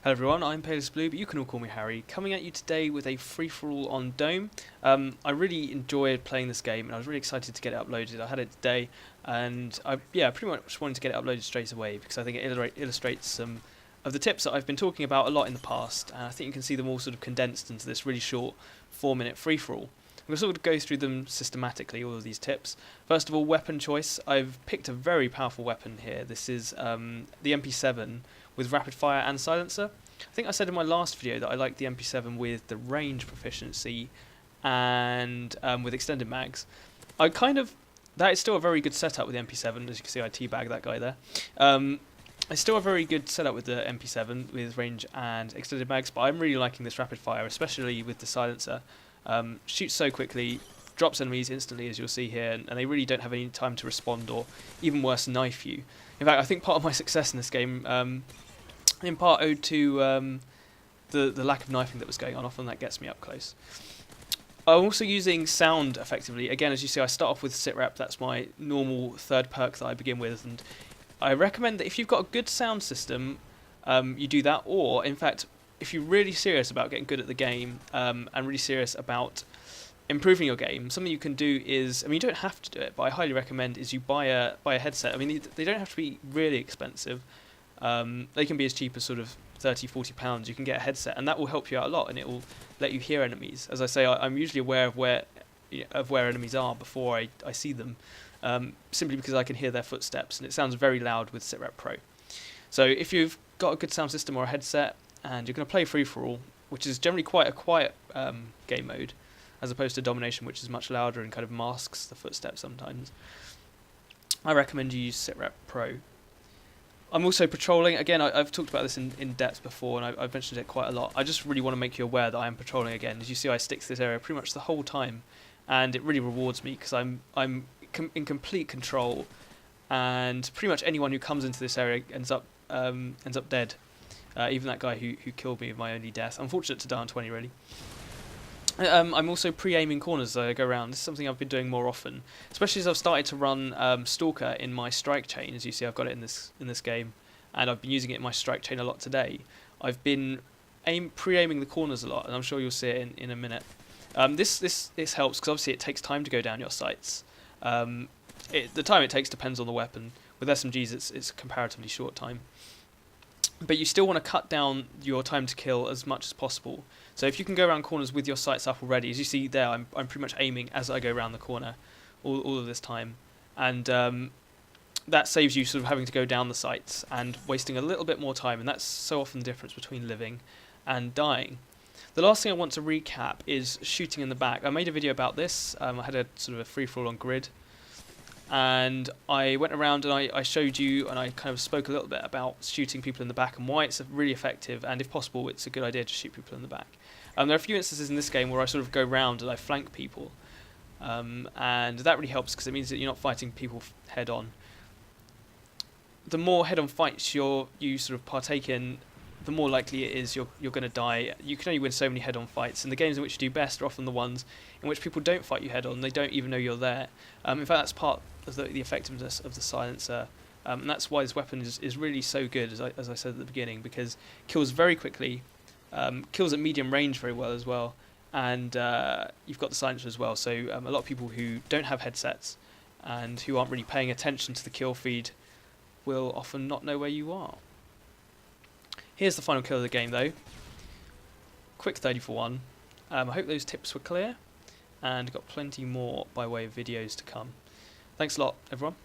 Hello everyone, I'm Palest, but you can all call me Harry, coming at you today with a free-for-all on Dome. I really enjoyed playing this game and I was really excited to get it uploaded. I had it today and I pretty much wanted to get it uploaded straight away because I think it illustrates some of the tips that I've been talking about a lot in the past, and I think you can see them all sort of condensed into this really short 4-minute free-for-all. I'm going to sort of go through them systematically, all of these tips. First of all, weapon choice. I've picked a very powerful weapon here. This is the MP7 with rapid fire and silencer. I think I said in my last video that I like the MP7 with the range proficiency and with extended mags. That is still a very good setup with the MP7. As you can see, I teabag that guy there. It's still a very good setup with the MP7 with range and extended mags, but I'm really liking this rapid fire, especially with the silencer. Shoots so quickly, drops enemies instantly, as you'll see here, and they really don't have any time to respond or even worse, knife you. In fact, I think part of my success in this game in part owed to the lack of knifing that was going on. Often that gets me up close. I'm also using sound effectively. Again, as you see, I start off with sitrep. That's my normal third perk that I begin with, and I recommend that if you've got a good sound system, you do that, or in fact, if you're really serious about getting good at the game and really serious about improving your game, something you can do is, you don't have to do it, but I highly recommend is you buy a headset. They don't have to be really expensive. They can be as cheap as sort of £30–40. You can get a headset, and that will help you out a lot, and it will let you hear enemies. As I say, I'm usually aware of where enemies are before I see them, simply because I can hear their footsteps, and it sounds very loud with Sitrep Pro. So if you've got a good sound system or a headset, and you're going to play free-for-all, which is generally quite a quiet game mode, as opposed to domination, which is much louder and kind of masks the footsteps sometimes, I recommend you use Sitrep Pro. I'm also patrolling. Again, I've talked about this in depth before, and I've mentioned it quite a lot. I just really want to make you aware that I am patrolling again. As you see, I stick to this area pretty much the whole time, and it really rewards me because I'm in complete control, and pretty much anyone who comes into this area ends up dead. Even that guy who killed me with my only death. Unfortunate to die on 20, really. I'm also pre-aiming corners as I go around. This is something I've been doing more often, especially as I've started to run Stalker in my strike chain. As you see, I've got it in this game, and I've been using it in my strike chain a lot today. I've been pre-aiming the corners a lot, and I'm sure you'll see it in a minute. This helps because obviously it takes time to go down your sights. The time it takes depends on the weapon. With SMGs, it's a comparatively short time. But you still want to cut down your time to kill as much as possible. So if you can go around corners with your sights up already, as you see there, I'm pretty much aiming as I go around the corner all of this time. And that saves you sort of having to go down the sights and wasting a little bit more time, and that's so often the difference between living and dying. The last thing I want to recap is shooting in the back. I made a video about this. I had a sort of a free-for-all on grid, and I went around and I showed you, and I kind of spoke a little bit about shooting people in the back and why it's really effective, and if possible it's a good idea to shoot people in the back. There are a few instances in this game where I sort of go round and I flank people, and that really helps because it means that you're not fighting people head on. The more head on fights you sort of partake in, the more likely it is you're going to die. You can only win so many head on fights, and the games in which you do best are often the ones in which people don't fight you head on. They don't even know you're there. In fact, that's part of the effectiveness of the silencer, and that's why this weapon is really so good, as I said at the beginning, because it kills very quickly, kills at medium range very well as well, and you've got the silencer as well. So a lot of people who don't have headsets and who aren't really paying attention to the kill feed will often not know where you are. Here's the final kill of the game though. Quick 30 for 1. I hope those tips were clear, and got plenty more by way of videos to come. Thanks a lot, everyone.